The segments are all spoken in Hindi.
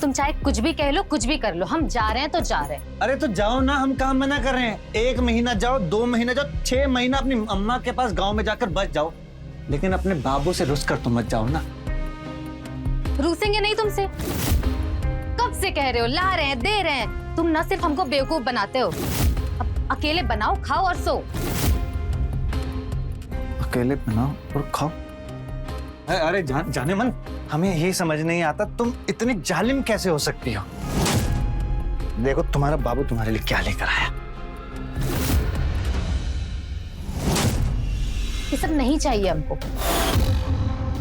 तुम चाहे कुछ भी कह लो, कुछ भी कर लो, हम जा रहे हैं तो जा रहे हैं। अरे तो जाओ ना, हम कहाँ मना कर रहे हैं। 1 महीना जाओ, 2 महीना जाओ, 6 महीना अपनी अम्मा के पास गांव में जाकर बच जाओ, लेकिन अपने बाबू से रुस कर तो मत जाओ ना। रूसेंगे नहीं तुमसे, कब से कह रहे हो, ला रहे हैं, दे रहे हैं। तुम ना सिर्फ हमको बेवकूफ बनाते हो, अब अकेले बनाओ, खाओ और सो। अकेले बनाओ और खाओ। अरे जाने मन, हमें ये समझ नहीं आता तुम इतनी जालिम कैसे हो सकती हो। देखो तुम्हारा बाबू तुम्हारे लिए क्या लेकर आया। ये सब नहीं चाहिए हमको।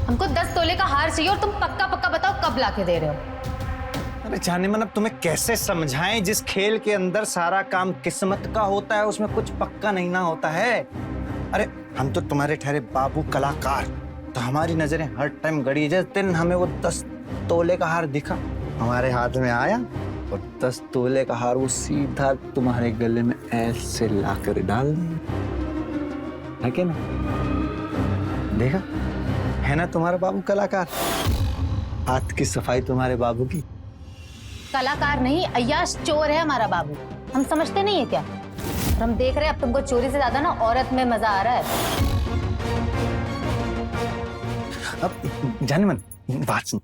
हमको 10 तोले का हार चाहिए और तुम पक्का पक्का बताओ कब लाके दे रहे हो। अरे जाने मन, अब तुम्हें कैसे समझाएं, जिस खेल के अंदर सारा काम किस्मत का होता है उसमें कुछ पक्का नहीं ना होता है। अरे हम तो तुम्हारे ठहरे बाबू कलाकार, तो हमारी नजरें हर टाइम गड़ी। जिस दिन हमें वो 10 तोले का हार दिखा, हमारे हाथ में आया और 10 तोले का हार वो सीधा तुम्हारे गले में ऐसे लाकर डाल दिया, है क्या ना? देखा है ना तुम्हारा बाबू कलाकार। हाथ की सफाई तुम्हारे बाबू की। कलाकार नहीं, अय्याश चोर है हमारा बाबू। हम समझते नहीं है क्या? और हम देख रहे हैं अब तुमको चोरी से ज्यादा ना औरत में मजा आ रहा है। अब जाने मन, बात सुन।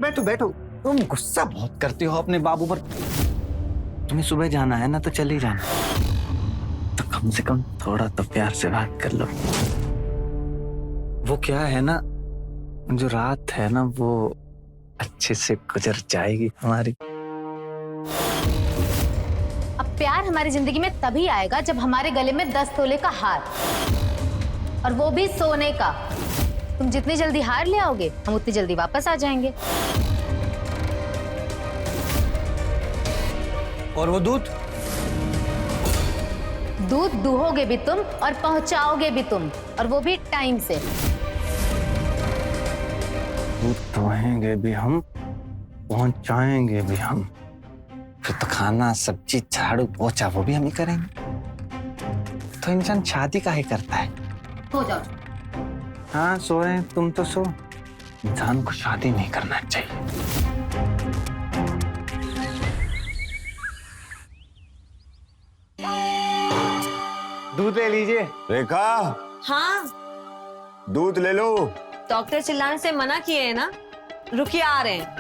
बैठो बैठो, तुम गुस्सा बहुत करते हो अपने बाबू पर। तुम्हें सुबह जाना है ना, तो चले जाना, तो कम से कम थोड़ा तो प्यार से बात कर लो। वो क्या है ना, जो रात है ना वो अच्छे से गुजर जाएगी हमारी। अब प्यार हमारी जिंदगी में तभी आएगा जब हमारे गले में 10 तोले का हार, और वो भी सोने का। तुम जितनी जल्दी हार ले आओगे, हम उतनी जल्दी वापस आ जाएंगे। और वो दूध दूहोगे भी तुम और पहुंचाओगे भी तुम, और वो भी टाइम से। दूध दुहेंगे भी हम, पहुंचाएंगे भी हम, फिर तो खाना सब्जी झाड़ू पोछा वो भी हम ही करेंगे। तो इंसान शादी काहे करता है? हो जाओ। हाँ सो रहे हैं, तुम तो सो। इंसान को शादी नहीं करना चाहिए। दूध ले लीजिए। रेखा, हाँ, दूध ले लो। डॉक्टर चिल्लाने से मना किए हैं ना। रुकिए, आ रहे हैं।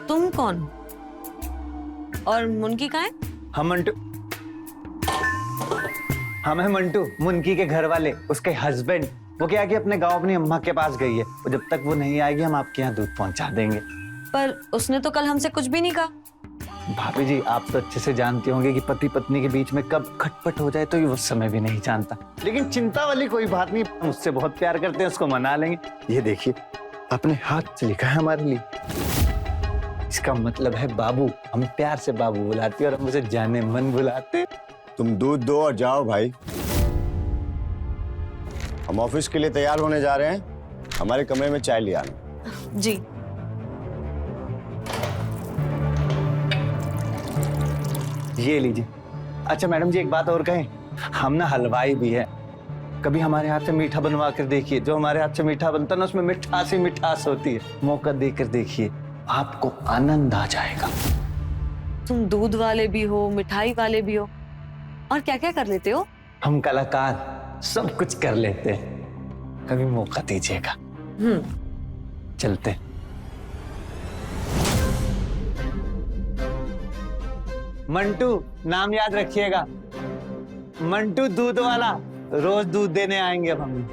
तुम कौन? और मुनकी कहाँ है? हम मंटू, हम है मंटू, मुनकी के घर वाले, उसके हस्बैंड। वो क्या कि अपने गांव अपनी अम्मा के पास गई है, और जब तक वो नहीं आएगी हम आपके यहाँ दूध पहुंचा देंगे। पर उसने तो कल हमसे कुछ भी नहीं कहा। भाभी जी, आप तो अच्छे से जानती होंगे कि पति पत्नी के बीच में कब खटपट हो जाए तो ये वो समय भी नहीं जानता। लेकिन चिंता वाली कोई बात नहीं, हम उससे बहुत प्यार करते हैं, उसको मना लेंगे। ये देखिए, अपने हाथ से लिखा है हमारे लिए। इसका मतलब है बाबू। हम प्यार से बाबू बुलाते हैं और हम उसे जाने मन बुलाते। तुम दूध दो और जाओ भाई। हम ऑफिस के लिए तैयार होने जा रहे हैं। हमारे कमरे में चाय ले आना। जी। ये लीजिए। अच्छा मैडम जी, एक बात और कहें, हम ना हलवाई भी है। कभी हमारे हाथ से मीठा बनवा कर देखिए। जो हमारे हाथ से मीठा बनता है ना, उसमें मिठास ही मिठास होती है। मौका देकर देखिए, आपको आनंद आ जाएगा। तुम दूध वाले भी हो, मिठाई वाले भी हो, और क्या क्या कर लेते हो? हम कलाकार सब कुछ कर लेते हैं। कभी मौका दीजिएगा। चलते। मंटू नाम याद रखिएगा, मंटू दूध वाला। रोज दूध देने आएंगे अब हम।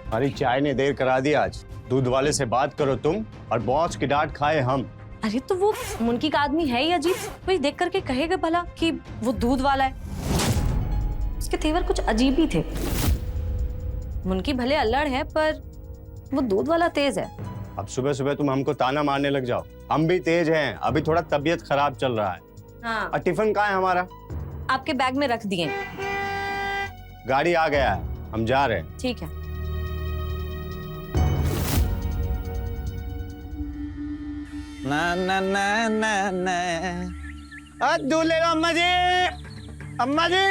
हमारी चाय ने देर करा दी आज। दूध वाले से बात करो तुम, और बॉस की डांट खाए हम। अरे तो वो मुनकी का आदमी है ही अजीब। कोई देख करके कहेगा भला कि वो दूध वाला है। उसके तेवर कुछ अजीब ही थे। मुनकी भले अल्लड़ है, पर वो दूध वाला तेज है। अब सुबह सुबह तुम हमको ताना मारने लग जाओ। हम भी तेज हैं, अभी थोड़ा तबीयत खराब चल रहा है। हाँ। और टिफिन कहाँ है हमारा? आपके बैग में रख दिए। गाड़ी आ गया है, हम जा रहे हैं। ठीक है। ना ना ना ना ना। दूल्हे अम्मा जी, अम्मा जी।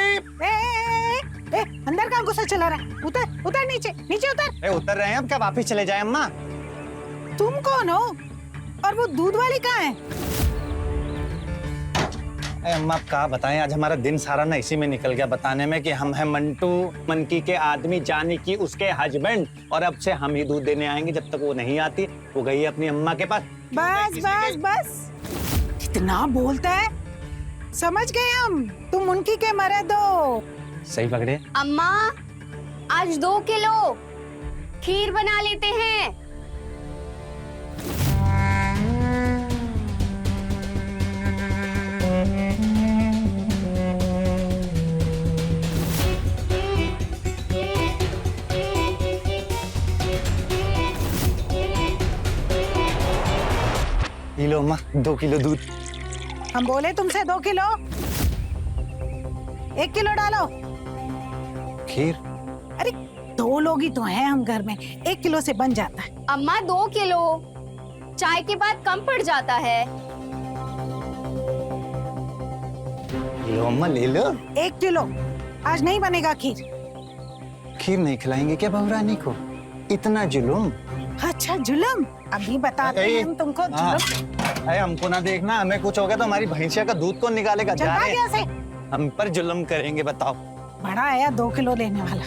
अंदर का गुस्सा चला रहा है? उतर उतर, नीचे नीचे उतर। उतर रहे हैं, अब क्या वापिस चले जाए अम्मा? तुम कौन हो और वो दूध वाली कहाँ है? अम्मा आप कहा बताएं, आज हमारा दिन सारा ना इसी में निकल गया बताने में कि हम हैं मंटू मनकी के आदमी, जानी की उसके हस्बैंड, और अब से हम ही दूध देने आएंगे। जब तक वो नहीं आती वो गई अपनी अम्मा के पास। बस बस बस, कितना बोलता है, समझ गए हम, तुम उनकी के मर्द हो। सही पकड़े। अम्मा आज 2 किलो खीर बना लेते हैं। लो अम्मा 2 किलो दूध। हम बोले तुमसे 2 किलो, 1 किलो डालो। खीर? अरे 2 लोग ही तो हैं हम घर में, 1 किलो से बन जाता है। अम्मा 2 किलो चाय के बाद कम पड़ जाता है। लो अम्मा ले लो। 1 किलो, आज नहीं बनेगा खीर। खीर नहीं खिलाएंगे क्या बहुरानी को? इतना जुलूम। अच्छा जुलम, अभी बताते हैं हम तुमको जुलम। अरे हमको ना देखना, हमें कुछ हो गया तो हमारी भैंसिया का दूध कौन निकालेगा? चल जा भाग रहे यहाँ से। हम पर जुल्म करेंगे, बताओ। बड़ा आया 2 किलो लेने वाला।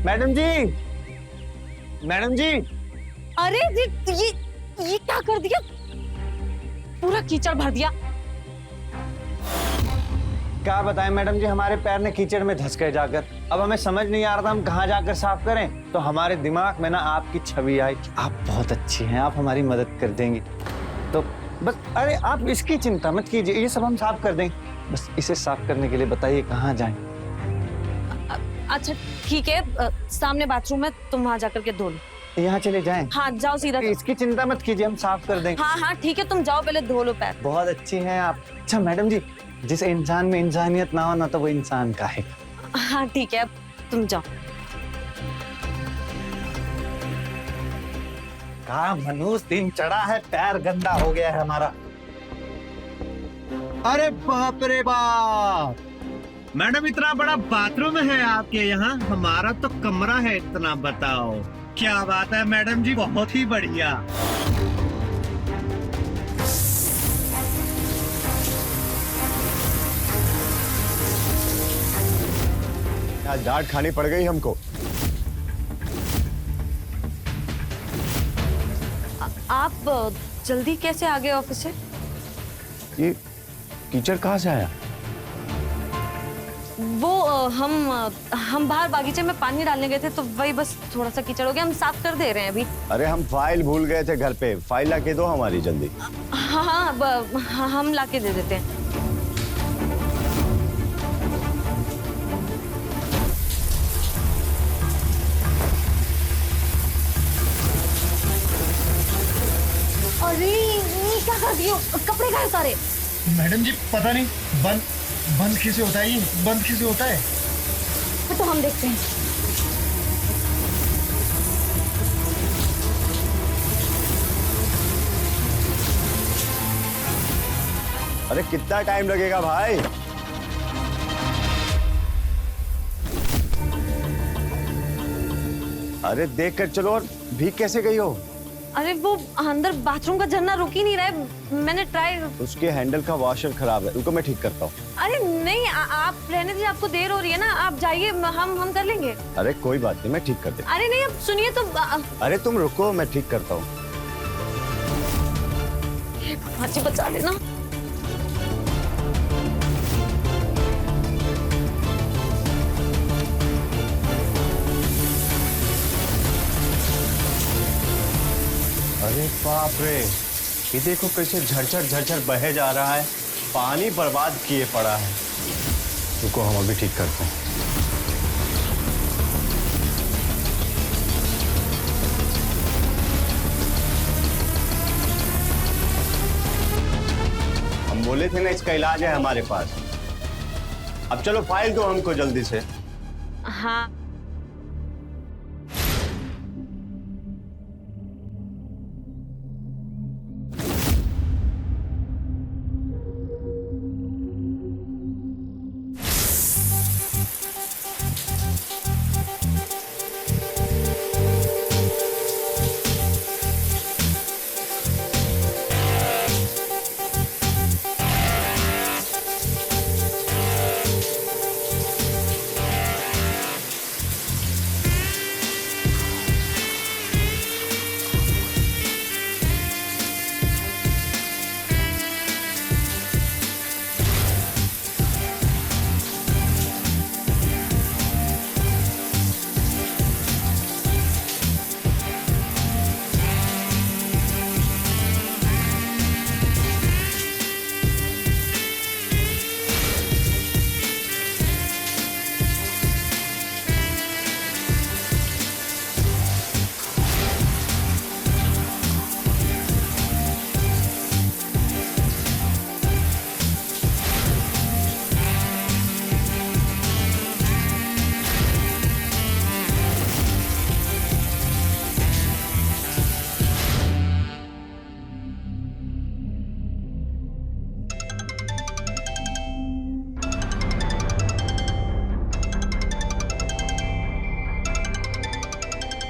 मैडम जी, मैडम जी। अरे ये क्या कर दिया? पूरा कीचड़ भर दिया। क्या बताएं मैडम जी, हमारे पैर ने कीचड़ में धंस गए जाकर। अब हमें समझ नहीं आ रहा था हम कहाँ जाकर साफ करें, तो हमारे दिमाग में ना आपकी छवि आई कि आप बहुत अच्छी हैं, आप हमारी मदद कर देंगी। तो बस, अरे आप इसकी चिंता मत कीजिए, ये सब हम साफ कर देंगे। बस इसे साफ करने के लिए बताइए कहाँ जाएं। अच्छा ठीक है, सामने बाथरूम है, तुम वहां जाकर के धो लो। यहाँ चले जाएं? हाँ जाओ सीधा। इसकी चिंता मत कीजिए, हम साफ कर देंगे। हाँ हाँ ठीक है, तुम जाओ पहले धो लो पैर। बहुत अच्छी हैं आप। अच्छा मैडम जी, जिस इंसान में इंसानियत ना हो ना तो वो इंसान का है। हाँ ठीक है, अब तुम जाओ। कहा मनूस दिन चढ़ा है, पैर गंदा हो गया है हमारा। अरे बाप रे बाप, मैडम इतना बड़ा बाथरूम है आपके यहाँ? हमारा तो कमरा है इतना, बताओ। क्या बात है मैडम जी, बहुत ही बढ़िया। आज डांट खानी पड़ गई हमको। आप जल्दी कैसे आ गए ऑफिस से? ये कीचड़ कहाँ से आया? वो हम बाहर बागीचे में पानी डालने गए थे, तो वही बस थोड़ा सा कीचड़ हो गया, हम साफ कर दे रहे हैं अभी। अरे हम फाइल भूल गए थे घर पे, फाइल लाके दो हमारी जल्दी। हाँ हाँ, हम लाके दे देते हैं। अरे ये क्या कर दियो, कपड़े कहाँ उतारे? मैडम जी पता नहीं, बंद कैसे होता है ये, बंद कैसे होता है? तो हम देखते हैं। अरे कितना टाइम लगेगा भाई? अरे देख कर चलो। और भीग कैसे गई हो? अरे वो अंदर बाथरूम का झरना रुक ही नहीं रहा है, मैंने ट्राई। उसके हैंडल का वॉशर खराब है, रुको मैं ठीक करता हूँ। अरे नहीं, आप रहने दीजिए, आपको देर हो रही है ना, आप जाइए, हम कर लेंगे। अरे कोई बात नहीं, मैं ठीक कर देता। अरे नहीं, अब सुनिए तो। अरे तुम रुको, मैं ठीक करता हूँ। अच्छी बचा लेना। अरे बाप रे, ये देखो कैसे झरझर झरझर बहे जा रहा है, पानी बर्बाद किए पड़ा है। रुको हम अभी ठीक करते हैं। हम बोले थे ना इसका इलाज है हमारे पास। अब चलो फाइल दो हमको जल्दी से। हाँ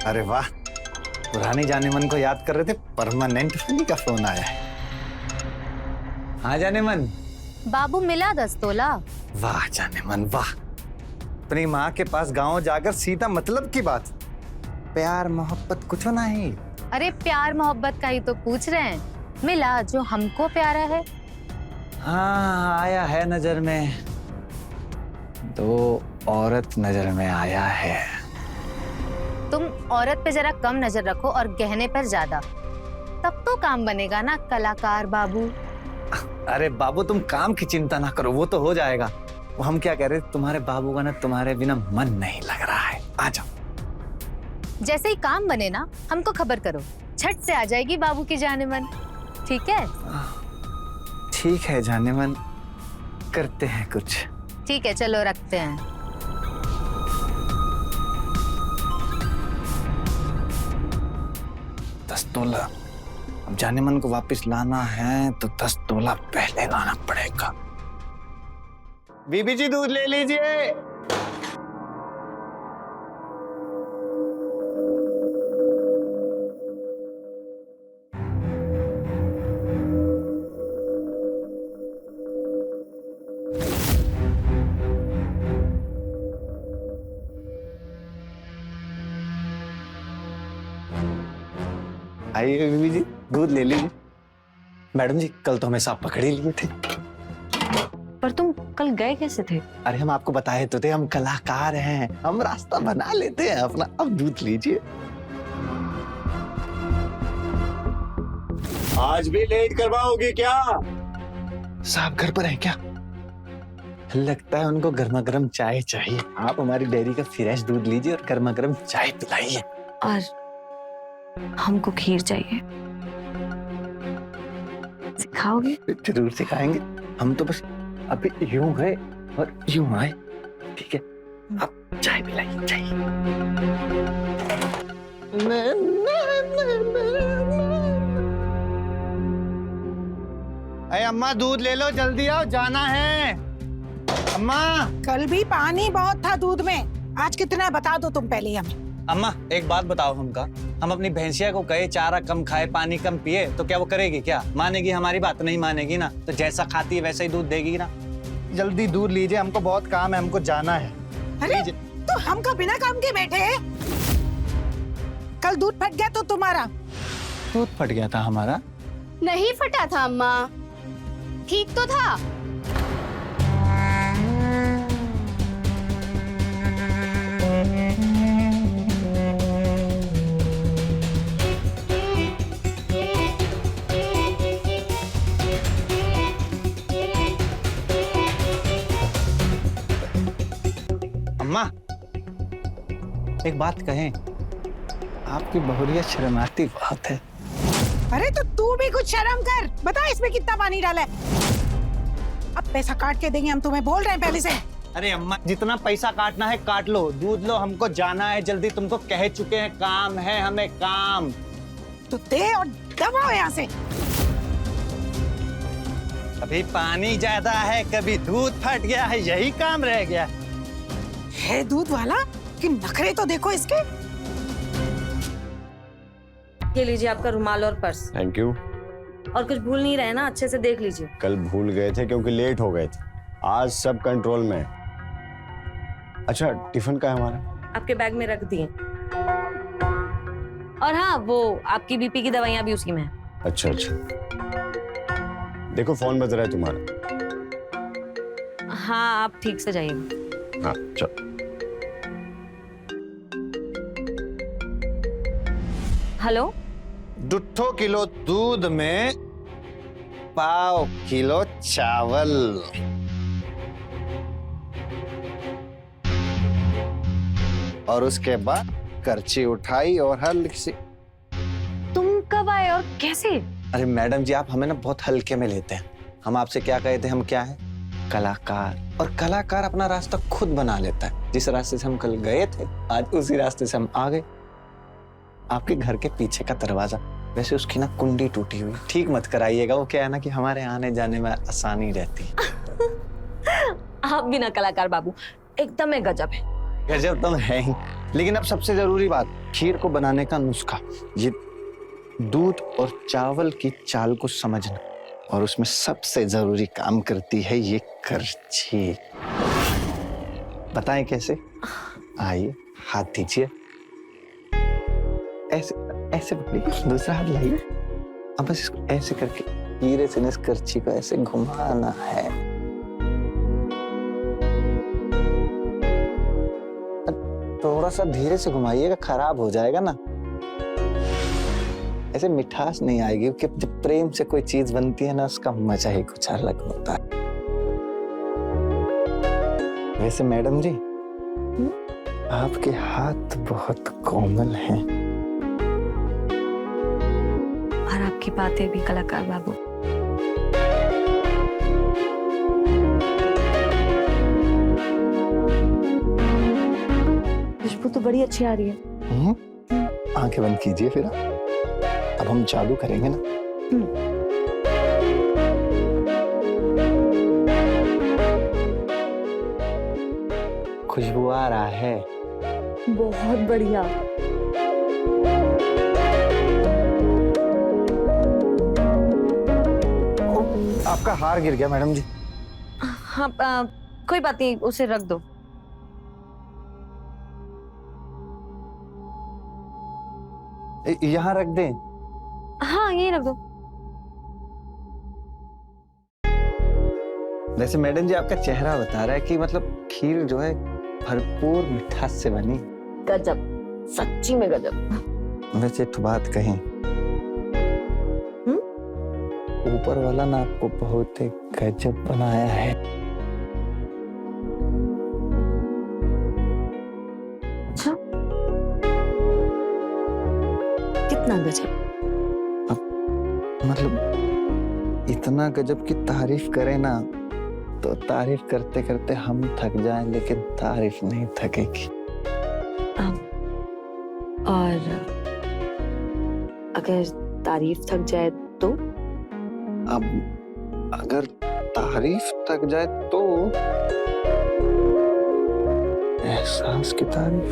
अरे वाह, पुरानी जाने मन को याद कर रहे थे, परमानेंट वाली का फोन आया है। हाँ जाने मन। बाबू मिला 10 तोला। वाह जाने मन वाह, अपनी माँ के पास गांव जाकर सीधा मतलब की बात, प्यार मोहब्बत कुछ नहीं। अरे प्यार मोहब्बत का ही तो पूछ रहे हैं, मिला जो हमको प्यारा है। हाँ आया है नजर में, 2 औरत नजर में आया है। तुम औरत पे जरा कम नजर रखो और गहने पर ज्यादा, तब तो काम बनेगा ना कलाकार बाबू। अरे बाबू तुम काम की चिंता ना करो, वो तो हो जाएगा। वो हम क्या कह रहे, तुम्हारे बाबू का ना तुम्हारे बिना मन नहीं लग रहा है, आ जाओ। जैसे ही काम बने ना हमको खबर करो, छट से आ जाएगी बाबू की जाने मन। ठीक है? ठीक है जाने मन, करते हैं कुछ। ठीक है चलो रखते हैं। 10 तोला, अब जाने मन को वापस लाना है तो 10 तोला पहले लाना पड़ेगा। बीबी जी दूध ले लीजिए। आइए बीबी जी, दूध ले लीजिए। मैडम जी कल तो हमें सांप पकड़ ही लिए थे। पर तुम कल गए कैसे थे? अरे हम आपको बताए तो थे, हम कलाकार हैं, हम रास्ता बना लेते हैं अपना। अब दूध लीजिए। आज भी लेट करवाओगी क्या? साहब घर पर है क्या? लगता है उनको गर्मा गर्म चाय चाहिए। आप हमारी डेयरी का फ्रेश दूध लीजिए और गर्मा गर्म चाय पिलाइए। और हमको खीर चाहिए, सिखाओगे? जरूर सिखाएंगे। हम तो बस अभी यूं गए और यूं आए। ठीक है, आप चाय पिलाइए, चाय। अरे अम्मा दूध ले लो, जल्दी आओ, जाना है। अम्मा। कल भी पानी बहुत था दूध में, आज कितना है बता दो तुम पहले हमें। अम्मा एक बात बताओ हमका, हम अपनी भैंसिया को कहे चारा कम खाए पानी कम पिए तो क्या वो करेगी? क्या मानेगी? हमारी बात नहीं मानेगी ना, तो जैसा खाती है वैसा ही दूध देगी ना। जल्दी दूध लीजिए, हमको बहुत काम है, हमको जाना है। अरे तो हम का बिना काम के बैठे हैं? कल दूध फट गया तो तुम्हारा? दूध फट गया था हमारा? नहीं फटा था अम्मा, ठीक तो था। अम्मा एक बात कहें, आपकी बहुरिया शर्माती बहुत है। अरे तो तू भी कुछ शर्म कर, बता इसमें कितना पानी डाला है। अब पैसा काट के देंगे हम, तुम्हें बोल रहे हैं पहले से। अरे अम्मा जितना पैसा काटना है काट लो, दूध लो, हमको जाना है जल्दी। तुमको कह चुके हैं काम है हमें, काम। तो दे और दबाओ यहाँ से। कभी पानी ज्यादा है, कभी दूध फट गया है, यही काम रह गया है दूध वाला कि नखरे तो देखो इसके। ये लीजिए आपका रुमाल और पर्स। Thank you. और कुछ भूल नहीं रहे ना, अच्छे से देख लीजिए। कल भूल गए थे क्योंकि लेट हो गए थे, आज सब कंट्रोल में। अच्छा टिफिन का है हमारा? आपके बैग में रख दिए। और हाँ, वो आपकी बीपी की दवाइयाँ भी उसी में है। अच्छा अच्छा, देखो फोन बज रहा है तुम्हारा। हाँ आप ठीक से जाइए। हाँ चल। हेलो। 2 किलो दूध में 1/4 किलो चावल। और उसके बाद करची उठाई और हल्की सी। तुम कब आए और कैसे? अरे मैडम जी आप हमें ना बहुत हल्के में लेते हैं। हम आपसे क्या कहे थे, हम क्या है? कलाकार। और कलाकार अपना रास्ता खुद बना लेता है। जिस रास्ते से हम कल गए थे आज उसी रास्ते से हम आ गए। आपके घर के पीछे का दरवाजा, वैसे उसकी ना कुंडी टूटी हुई, ठीक मत कराइएगा। वो क्या है ना कि हमारे आने जाने में आसानी रहती है। आप भी ना कलाकार बाबू एकदम है, गजब है। गजब तुम है ही। लेकिन अब सबसे जरूरी बात, खीर को बनाने का नुस्खा, ये दूध और चावल की चाल को समझना, और उसमें सबसे जरूरी काम करती है ये करछी। बताएं कैसे? आइए, हाथ दीजिए, ऐसे ऐसे पकड़िए, दूसरा हाथ लाइए। अब बस इसको ऐसे करके धीरे से इस करछी को ऐसे घुमाना है। थोड़ा सा धीरे से घुमाइएगा, खराब हो जाएगा ना, ऐसे मिठास नहीं आएगी, क्योंकि जब प्रेम से कोई चीज बनती है ना, उसका मजा ही कुछ अलग होता है। वैसे मैडम जी, आपके हाथ बहुत कोमल हैं। और आपकी बातें भी कलाकार बाबू। खुशबू तो बड़ी अच्छी आ रही है। आंखें बंद कीजिए फिर। अब हम जादू करेंगे ना। खुशबू आ रहा है। बहुत बढ़िया। आपका हार गिर गया मैडम जी। हाँ, कोई बात नहीं, उसे रख दो। यहाँ रख दें? हाँ, यही रख दो। वैसे मैडम जी, आपका चेहरा बता रहा है कि मतलब खीर जो है भरपूर मिठास से बनी। गजब, सच्ची में गजब। वैसे एक बात कहें, ऊपर वाला ना आपको बहुत ही गजब बनाया है। अच्छा, कितना गजब? मतलब इतना गजब की तारीफ करें ना, तो तारीफ करते करते हम थक जाएं, लेकिन तारीफ नहीं थकेगी। और अगर तारीफ थक जाए तो? अब अगर तारीफ थक जाए तो एहसास की तारीफ,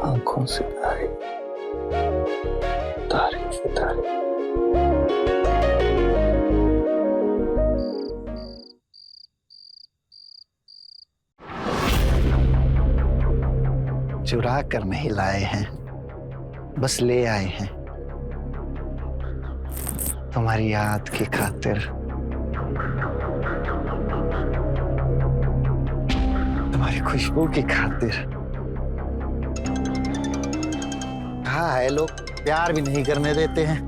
आंखों से तारीफ, तारीफ की तारीफ। चुरा कर नहीं लाए हैं, बस ले आए हैं तुम्हारी याद की खातिर, तुम्हारी खुशबू की खातिर। कहा है लोग प्यार भी नहीं करने देते हैं।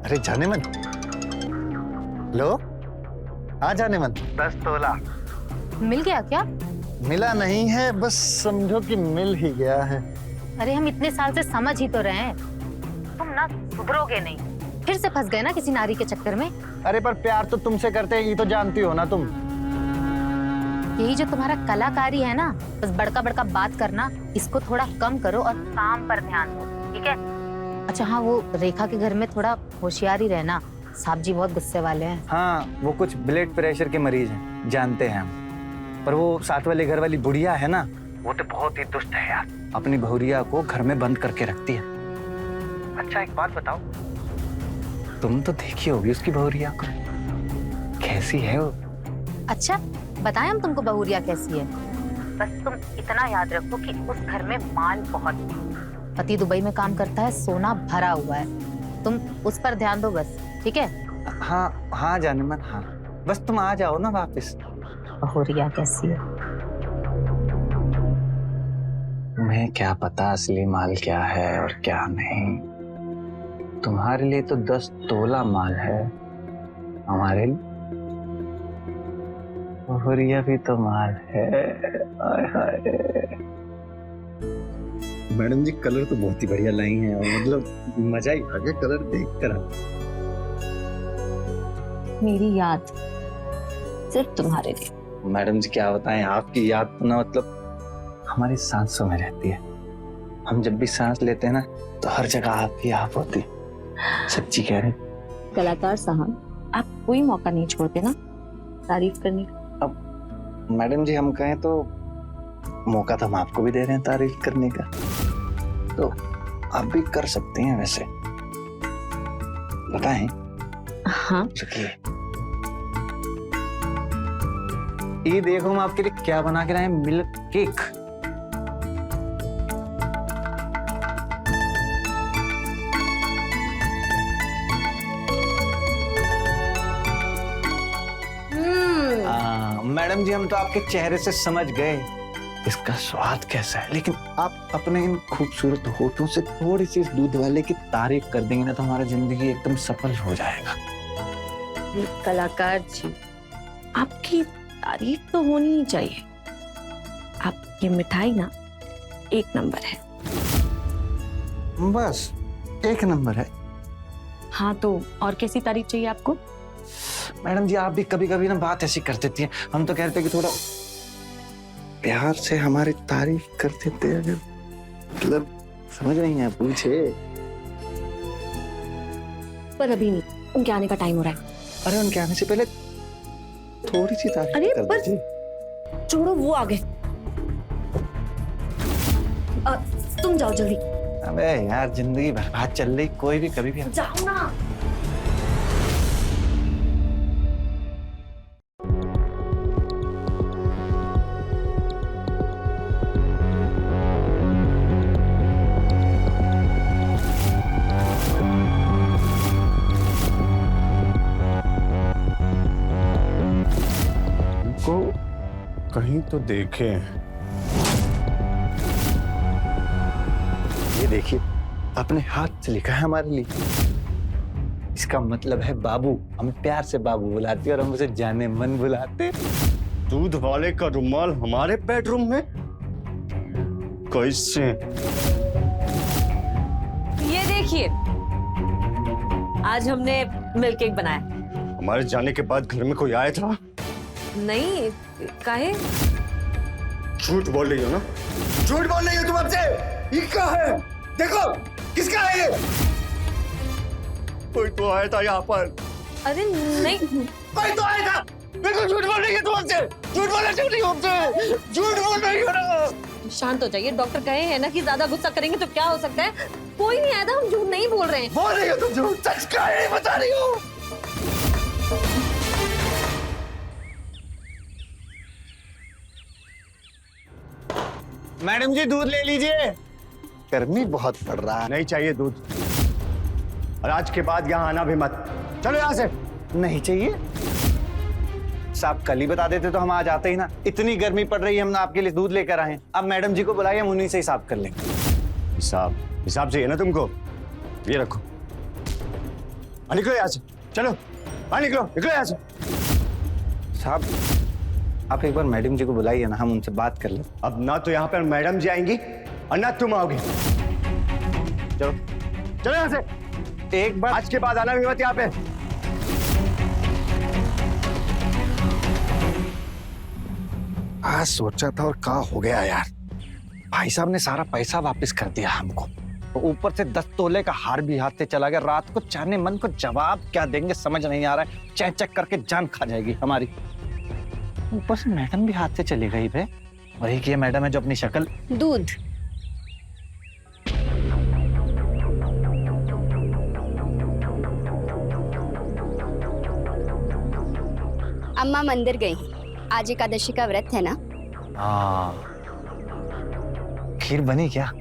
अरे जाने मन, लो हाँ जाने मन, 10 तोला मिल गया क्या? मिला नहीं है, बस समझो कि मिल ही गया है। अरे हम इतने साल से समझ ही तो रहे हैं, तुम ना सुधरोगे नहीं, फिर से फंस गए ना किसी नारी के चक्कर में। अरे पर प्यार तो तुमसे करते हैं, ये तो जानती हो ना तुम। यही जो तुम्हारा कलाकारी है ना, बस बड़का बड़का बात करना, इसको थोड़ा कम करो और काम पर ध्यान दो, ठीक है? अच्छा हाँ, वो रेखा के घर में थोड़ा होशियार ही रहना, साहब जी बहुत गुस्से वाले हैं। हाँ, वो कुछ ब्लड प्रेशर के मरीज हैं, जानते हैं हम। पर वो साथ वाले घर वाली बुढ़िया है ना, वो तो बहुत ही दुष्ट है यार, अपनी बहुरिया को घर में बंद करके रखती है। अच्छा एक बात बताओ, तुम तो देखी होगी उसकी बहुरिया को, कैसी है वो? अच्छा बताएं हम तुमको बहुरिया कैसी है, बस तुम इतना याद रखो कि उस घर में माल बहुत है, पति दुबई में काम करता है, सोना भरा हुआ है, तुम उस पर ध्यान दो बस, ठीक है? हाँ हाँ जाने मन, हाँ बस तुम आ जाओ ना वापस। बहुरिया कैसी है? तुम्हें क्या पता असली माल क्या है और क्या नहीं। तुम्हारे लिए तो 10 तोला माल है, हमारे लिए बहुरिया भी तो माल है। आय हाय। मैडम जी कलर तो बहुत ही बढ़िया लाई हैं, और मतलब मजा ही आ गया कलर देखकर। मेरी याद सिर्फ तुम्हारे लिए। मैडम जी क्या बताएं, आपकी याद तो ना मतलब हमारी सांसों में रहती है। हम जब भी सांस लेते हैं ना, तो हर जगह आपकी आप होती। सच्ची कह रहे। कलाकार साहब, आप कोई मौका नहीं छोड़ते ना तारीफ करने का। अब मैडम जी हम कहें तो मौका तो हम आपको भी दे रहे हैं तारीफ करने का, तो आप भी कर सकती हैं वैसे। बताएं। हाँ रुकिए, ये देखो हम आपके लिए क्या बना के लाए हैं, मिल्क केक। मैडम जी हम तो आपके चेहरे से समझ गए इसका स्वाद कैसा है, लेकिन आप अपने इन खूबसूरत होठों से थोड़ी सी इस दूध वाले की तारीफ कर देंगे ना तो हमारा जिंदगी एकदम सफल हो जाएगा। कलाकार जी, आपकी तारीफ तो होनी ही चाहिए। आपकी मिठाई ना एक नंबर है। बस एक नंबर है। हाँ तो और कैसी तारीफ चाहिए आपको? मैडम जी आप भी कभी कभी ना बात ऐसी कर देती हैं, हम तो कहते हैं कि थोड़ा प्यार से हमारी तारीफ कर देते हैं, अगर मतलब समझ रही हैं, पूछे। पर अभी नहीं, उनके आने का टाइम हो रहा है। अरे उनके आने से पहले थोड़ी सी तारीफ अरे कर पर दीजिए। छोड़ो, वो आ गए। तुम जाओ जल्दी। अबे यार जिंदगी बर्बाद चल रही, कोई भी कभी भी। जाओ ना। कहीं तो देखे। ये देखिए अपने हाथ से लिखा है हमारे लिए, इसका मतलब है बाबू। हमें प्यार से बाबू बुलाती है और हम उसे जाने मन बुलाते। दूध वाले का रुमाल हमारे बेडरूम में कैसे? ये देखिए, आज हमने मिल्क केक बनाया। हमारे जाने के बाद घर में कोई आया था? नहीं, काहे? झूठ बोल रही हो ना? झूठ बोल रही हो तुम हमसे? ये क्या है? देखो किसका है ये? कोई तो आया था यहाँ पर। अरे नहीं, कोई तो आया था। बिल्कुल झूठ बोल रही है तुम हमसे। झूठ बोलना चाहिए नहीं हमसे। झूठ बोल रही हो ना? शांत हो जाइए। डॉक्टर कहे हैं ना कि ज्यादा गुस्सा करेंगे तो क्या हो सकता है। कोई नहीं आया था, हम झूठ नहीं बोल रहे हैं। बोल रही हो तुम झूठ, सच का नहीं बता रही हो। मैडम जी दूध ले लीजिए, गर्मी बहुत पड़ रहा है। नहीं चाहिए दूध, और आज के बाद यहाँ आना भी मत। चलो यहाँ से। नहीं चाहिए? साहब कल ही बता देते तो हम आज आते ही ना। इतनी गर्मी पड़ रही है, हम आपके लिए दूध लेकर आए हैं। अब मैडम जी को बुलाइए, हम उन्हीं से हिसाब कर लेंगे। हिसाब चाहिए ना तुमको? ये रखो, निकलो यहाँ से। चलो निकलो निकलो यहाँ से। साहब आप एक बार मैडम जी को बुलाइए ना, हम उनसे बात कर लें। अब ना तो यहाँ पर मैडम जी आएंगी और ना तुम आओगे। चलो चलो यहाँ से। एक बार आज के बाद आना भी मत यहाँ पे। आज सोचा था और क्या हो गया यार। भाई साहब ने सारा पैसा वापस कर दिया हमको, तो ऊपर से 10 तोले का हार भी हाथ से चला गया। रात को जाने मन को जवाब क्या देंगे समझ नहीं आ रहा है। चेक चेक करके जान खा जाएगी हमारी। ऊपर से मैडम भी हाथ से चली गई बे। वही की मैडम है जो अपनी शक्ल। दूध। अम्मा मंदिर गई, आज एकादशी का व्रत है ना। हाँ, खीर बनी क्या?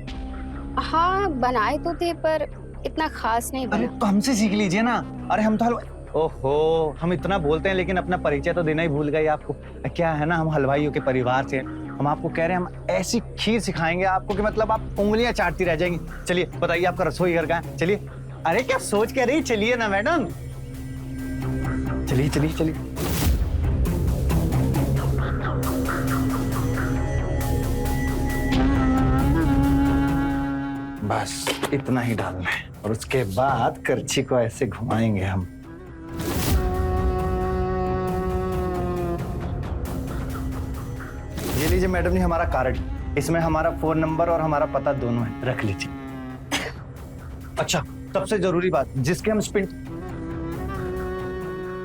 हाँ बनाए तो थे पर इतना खास नहीं अरे बना। तो हमसे सीख लीजिए ना। अरे हम तो हलवाई। ओहो, हम इतना बोलते हैं लेकिन अपना परिचय तो देना ही भूल गए आपको। क्या है ना, हम हलवाइयों के परिवार से। हम आपको कह रहे हैं, हम ऐसी खीर सिखाएंगे आपको कि मतलब आप उंगलियां चाटती रह जाएंगी। चलिए बताइए आपका रसोई घर कहाँ है? चलिए। अरे क्या सोच कह रही, चलिए ना मैडम। चलिए चलिए चलिए। बस इतना ही डालना है और उसके बाद करछी को ऐसे घुमाएंगे हम। ये लीजिए मैडम जी हमारा कार्ड, इसमें हमारा फोन नंबर और हमारा पता दोनों है, रख लीजिए। अच्छा सबसे जरूरी बात, जिसके हम स्पिन।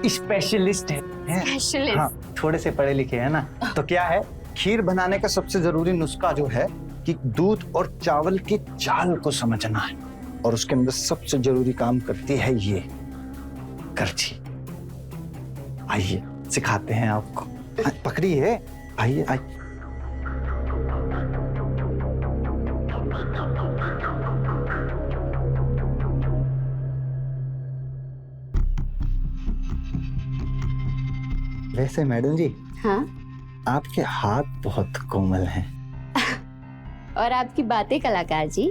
स्पेशलिस्ट है। स्पेशलिस्ट। हाँ, थोड़े से पढ़े लिखे हैं ना। तो क्या है, खीर बनाने का सबसे जरूरी नुस्खा जो है कि दूध और चावल की चाल को समझना है, और उसके अंदर सबसे जरूरी काम करती है ये करछी। आइए सिखाते हैं आपको। पकड़िए, आइए आइए। वैसे मैडम जी, हाँ, आपके हाथ बहुत कोमल हैं। और आपकी बातें कलाकार जी।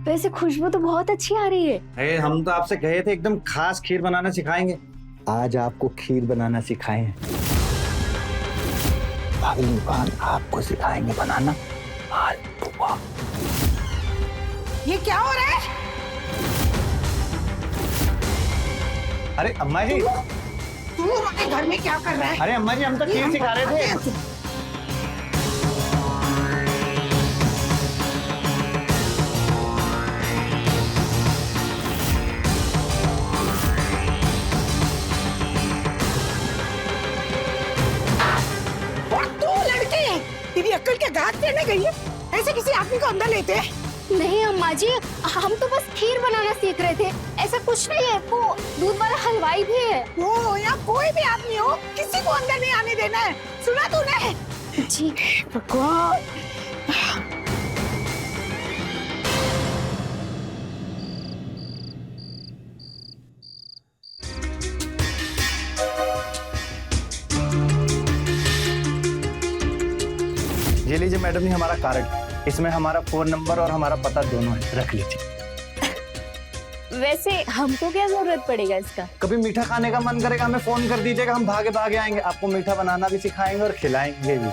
वैसे खुशबू तो बहुत अच्छी आ रही है। अरे हम तो आपसे कहे थे एकदम खास खीर बनाना सिखाएंगे, आज आपको खीर बनाना सिखाए हैं। अगली बार आपको सिखाएंगे बनाना मालपुआ। ये क्या हो रहा है? अरे अम्मा जी, तू हमारे घर में क्या कर रहा है? अरे अम्मा जी, हम तो खीर सिखा रहे थे। और तू लड़की, तेरी अक्ल के घात देने गई है? ऐसे किसी आदमी को अंदर लेते हैं? नहीं अम्मा जी, हम तो बस खीर बनाना सीख रहे थे, ऐसा कुछ नहीं है। वो दूध वाला हलवाई भी है। वो या कोई भी आदमी हो, किसी को अंदर नहीं आने देना है, सुना तूने? जी। भगवान। ये लीजिए मैडम जी हमारा कार्ड, इसमें हमारा फोन नंबर और हमारा पता दोनों है, रख लीजिए। वैसे हमको क्या जरूरत पड़ेगा इसका? कभी मीठा खाने का मन करेगा हमें फोन कर दीजिएगा, हम भागे भागे आएंगे, आपको मीठा बनाना भी सिखाएंगे और खिलाएंगे भी।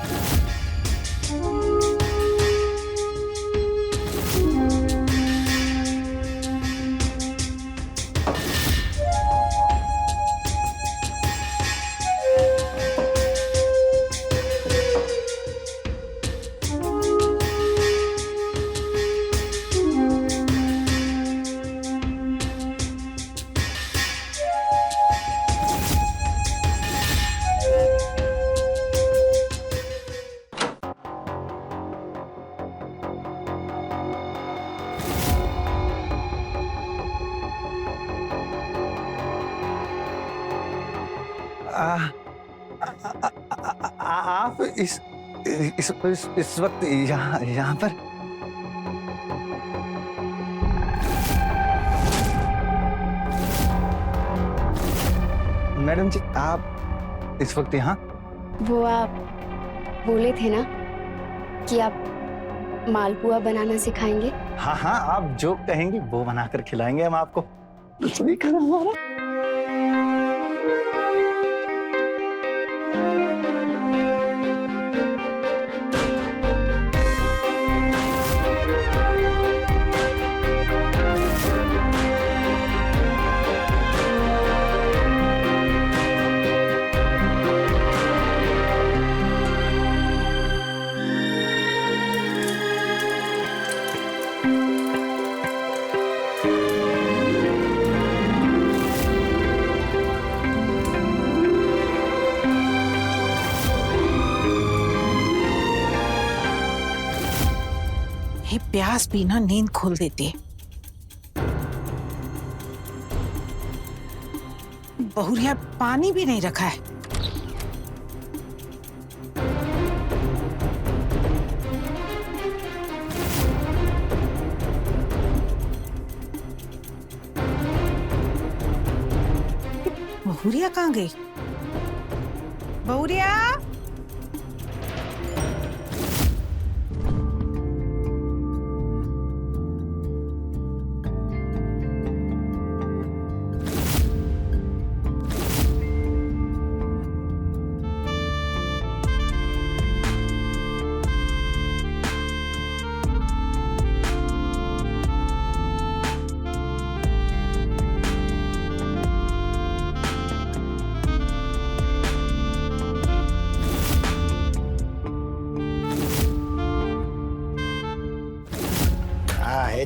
आप इस वक्त यहाँ पर? मैडम जी आप इस वक्त यहाँ? वो आप बोले थे ना कि आप मालपुआ बनाना सिखाएंगे। हाँ हाँ, आप जो कहेंगे वो बनाकर खिलाएंगे हम आपको। रसोई घर हमारा। ये प्यास भी ना नींद खोल देती है। बहुरिया पानी भी नहीं रखा है। बहुरिया कहाँ गई? बहुरिया,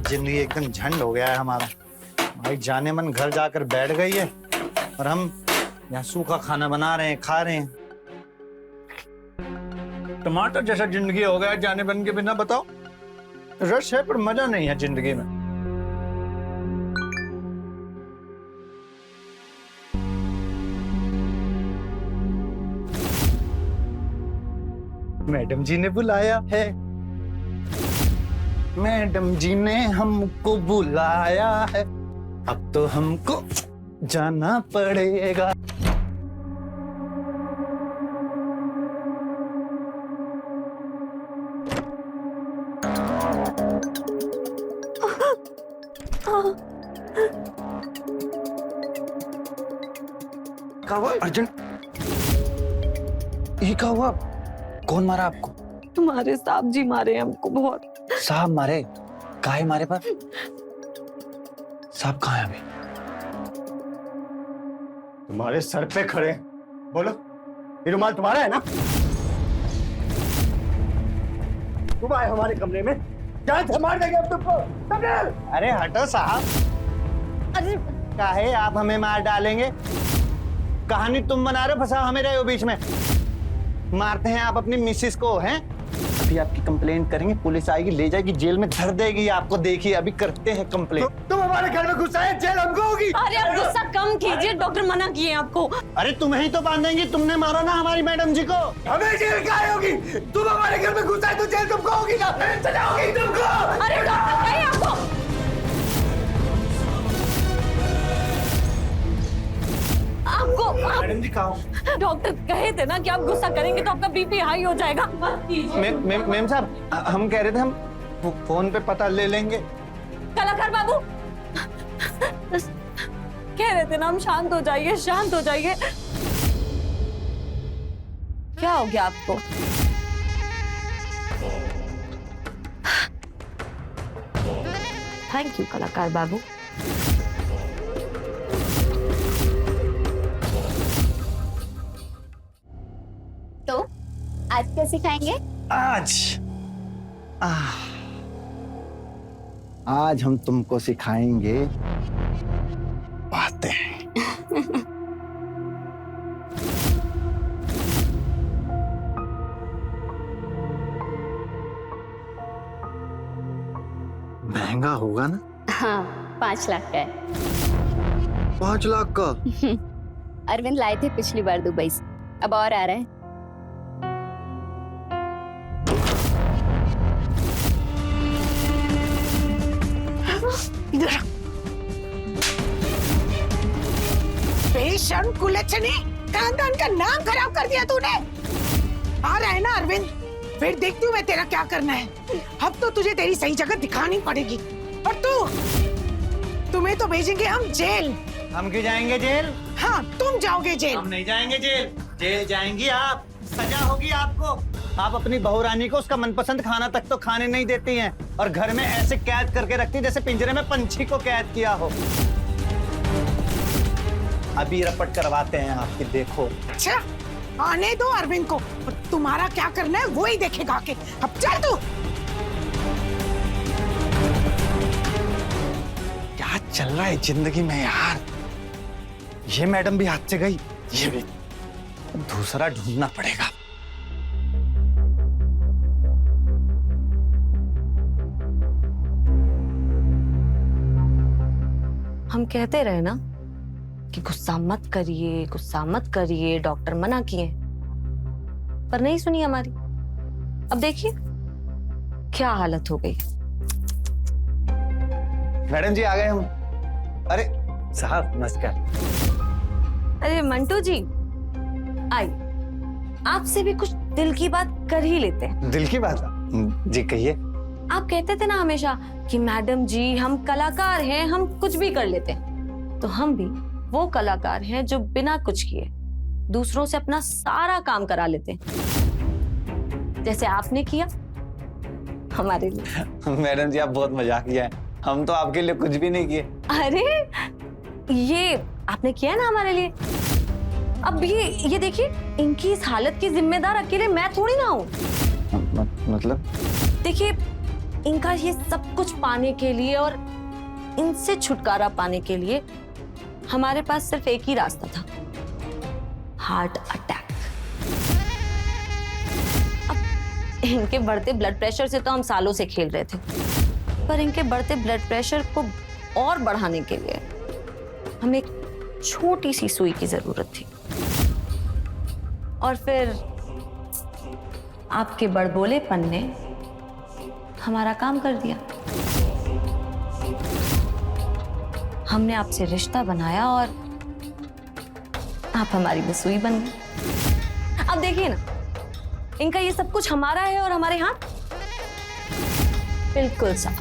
जिंदगी एकदम झंड हो गया है हमारा। भाई जाने मन घर जाकर बैठ गई है और हम यहाँ सूखा खाना बना रहे हैं, खा रहे हैं। टमाटर जैसा जिंदगी हो गया जाने मन के बिना। बताओ, रस है पर मजा नहीं है जिंदगी में। मैडम जी ने बुलाया है, मैडम जी ने हमको बुलाया है, अब तो हमको जाना पड़ेगा। क्या हुआ अर्जुन? ये क्या हुआ? कौन मारा आपको? तुम्हारे साहब जी मारे हमको बहुत। साहब मारे? काहे मारे पर? साहब कहाँ है अभी? तुम्हारे सर पे खड़े। बोलो, ये रुमाल तुम्हारा है ना? तुम आए हमारे कमरे में, जान से मार देंगे अब तुमको। अरे हटो साहब। अरे काहे आप हमें मार डालेंगे? कहानी तुम बना रहे हो, फंसा हमें रहे हो बीच में। मारते हैं आप अपनी मिसिस को, हैं? अभी आपकी कंप्लेंट करेंगे, पुलिस आएगी, ले जाएगी, जेल में धर देगी आपको। देखिए अभी करते हैं कंप्लेंट। तुम हमारे घर में घुस आए, जेल हमको होगी। अरे आप गुस्सा कम कीजिए, डॉक्टर मना किए आपको। अरे तुम्हें ही तो बांधेंगी, तुमने मारा ना हमारी मैडम जी को। हमें जेल काहे होगी? तुम हमारे घर में घुस आए तो जेल तुमको होगी ना, सजा होगी तुमको। अरे डॉक्टर कहिए आपको। आपको मैडम जी कहाँ? डॉक्टर कहे थे ना कि आप गुस्सा करेंगे तो आपका बीपी हाई हो जाएगा। मैम साहब, हम कह रहे थे हम फोन पे पता ले लेंगे। कलाकार बाबू कह रहे थे ना, हम शांत हो जाइए, शांत हो जाइए। क्या हो गया आपको? थैंक यू कलाकार बाबू। तो आज क्या सिखाएंगे? आज हम तुमको सिखाएंगे बातें। महंगा होगा ना? हाँ, 5 लाख का है। 5 लाख का? अरविंद लाए थे पिछली बार दुबई से, अब और आ रहा है। बेशर्म कुलच्छनी, खानदान का नाम खराब कर दिया तूने। आ रहा है ना अरविंद, फिर देखती हूँ मैं तेरा क्या करना है। अब तो तुझे तेरी सही जगह दिखानी पड़ेगी। और तुम्हें तो भेजेंगे हम जेल। हम क्यों जाएंगे जेल? हाँ, तुम जाओगे जेल। हम नहीं जाएंगे जेल, जेल जाएंगी आप। सजा होगी आपको। आप अपनी बहुरानी को उसका मनपसंद खाना तक तो खाने नहीं देती हैं और घर में ऐसे कैद करके रखती जैसे पिंजरे में पंछी को कैद किया हो। अभी रपट करवाते हैं आपकी, देखो। अच्छा, आने दो अरविंद को, और तुम्हारा क्या करना है वो ही देखेगा आके। अब चल तू। क्या चल रहा है जिंदगी में यार? ये मैडम भी हाथ से गई, ये भी। दूसरा ढूंढना पड़ेगा। हम कहते रहे ना कि गुस्सा मत करिए, गुस्सा मत करिए, डॉक्टर मना किए, पर नहीं सुनी हमारी। अब देखिए क्या हालत हो गई। मैडम जी आ गए हम। अरे साहब नमस्कार। अरे मंटू जी आइए, आपसे भी कुछ दिल की बात कर ही लेते हैं। दिल की बात जी कहिए। आप कहते थे ना हमेशा कि मैडम जी हम कलाकार हैं, हम कुछ भी कर लेते हैं। तो हम भी वो कलाकार हैं जो बिना कुछ किए दूसरों से अपना सारा काम करा लेते हैं, जैसे आपने किया हमारे लिए। मैडम जी आप बहुत मजाकिया हैं, हम तो आपके लिए कुछ भी नहीं किए। अरे ये आपने किया है ना हमारे लिए। अब ये देखिए, इनकी इस हालत की जिम्मेदार अकेले मैं थोड़ी ना हूँ। मतलब? देखिए, इनका ये सब कुछ पाने के लिए और इनसे छुटकारा पाने के लिए हमारे पास सिर्फ एक ही रास्ता था, हार्ट अटैक। अब इनके बढ़ते ब्लड प्रेशर से तो हम सालों से खेल रहे थे, पर इनके बढ़ते ब्लड प्रेशर को और बढ़ाने के लिए हमें एक छोटी सी सुई की जरूरत थी। और फिर आपके बड़बोलेपन ने हमारा काम कर दिया। हमने आपसे रिश्ता बनाया और आप हमारी बसुई बन गई। अब देखिए ना, इनका ये सब कुछ हमारा है और हमारे हाथ बिल्कुल साफ।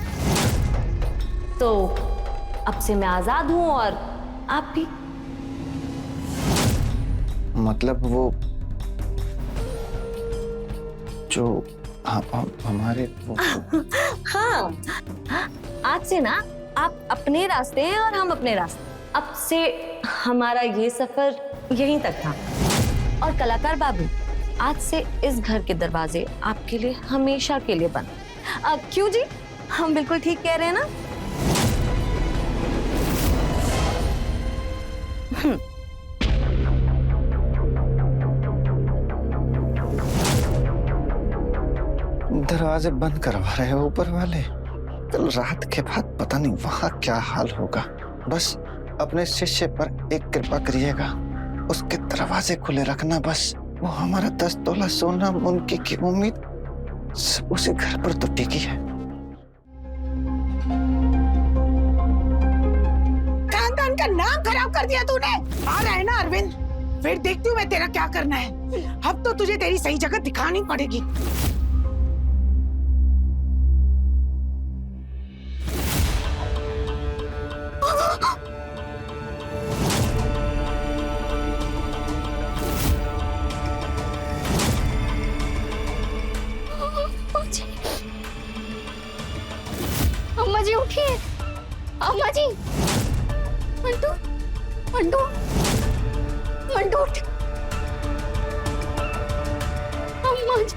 तो अब से मैं आजाद हूं और आप भी। मतलब वो जो हमारे वो हाँ, आज से ना आप अपने रास्ते हैं और हम अपने रास्ते। अब से हमारा ये सफर यहीं तक था। और कलाकार बाबू, आज से इस घर के दरवाजे आपके लिए हमेशा के लिए बंद। क्यों जी, हम बिल्कुल ठीक कह रहे हैं ना? दरवाजे बंद करवा रहे हो ऊपर वाले। कल रात के बाद पता नहीं वहां क्या हाल होगा। बस अपने शिष्य पर एक कृपा करिएगा, उसके दरवाजे खुले रखना। बस वो हमारा 10 तोला सोना, उनकी की उम्मीद सब उसी घर पर तो टिकी है। खानदान का नाम खराब कर दिया तूने। आ रहा है ना अरविंद, फिर देखती हूँ मैं तेरा क्या करना है। अब तो तुझे तेरी सही जगह दिखानी पड़ेगी। अम्मा जी उठिए, अम्मा जी। मंटू, मंटू, मंटू उठ। अम्मा जी।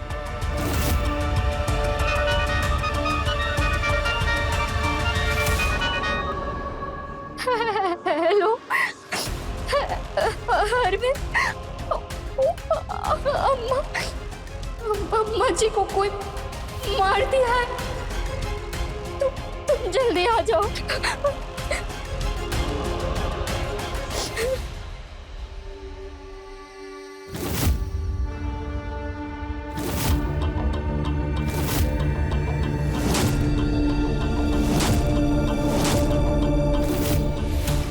हेलो अरविंद, अम्मा, अम्मा जी को कोई मार दिया है। तुम जल्दी आ जाओ।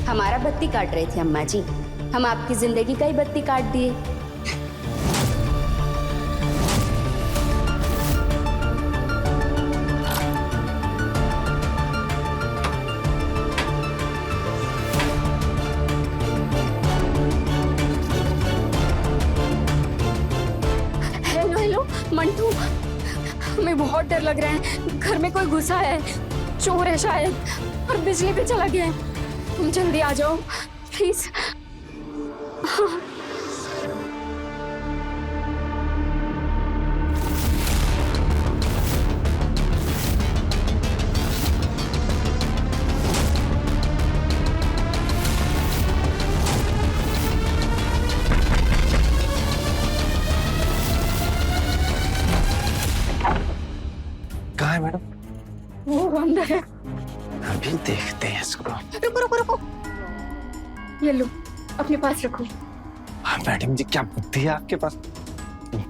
हमारा बत्ती काट रहे थे अम्मा जी, हम आपकी जिंदगी का ही बत्ती काट दिए। मंटू, हमें बहुत डर लग रहा है। घर में कोई घुसा है, चोर है शायद, और बिजली भी चला गया है। तुम जल्दी आ जाओ प्लीज। कहाँ है मैडम? वो अंदर है। अभी देखते हैं इसको। रुको रुको रुको, ये लो अपने पास रखो। हाँ मैडम जी, क्या बुद्धि है आपके पास।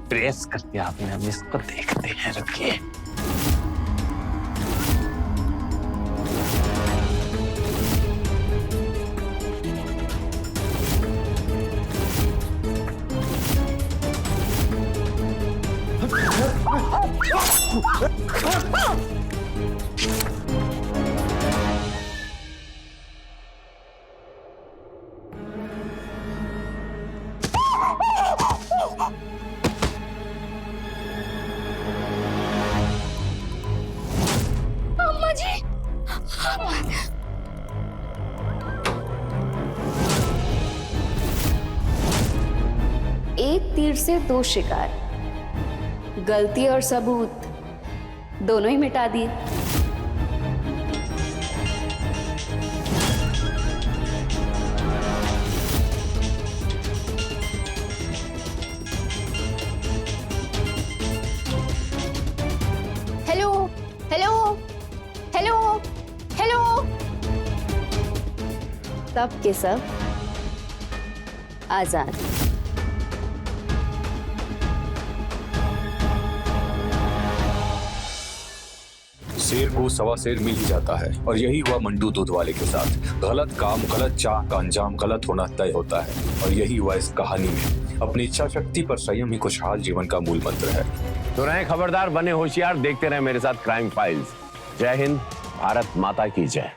प्रेस कर दिया आपने, हम इसको देखते हैं। रुकिए। अम्मा जी, एक तीर से दो शिकार, गलती और सबूत दोनों ही मिटा दिए। सब के सब आजाद। शेर को सवा शेर मिल ही जाता है और यही हुआ मंटू दूध वाले के साथ। गलत काम गलत चाह का अंजाम गलत होना तय होता है और यही हुआ इस कहानी में। अपनी इच्छा शक्ति पर संयम ही खुशहाल जीवन का मूल मंत्र है। तो रहें खबरदार, बने होशियार, देखते रहें मेरे साथ क्राइम फाइल्स। जय हिंद, भारत माता की जय।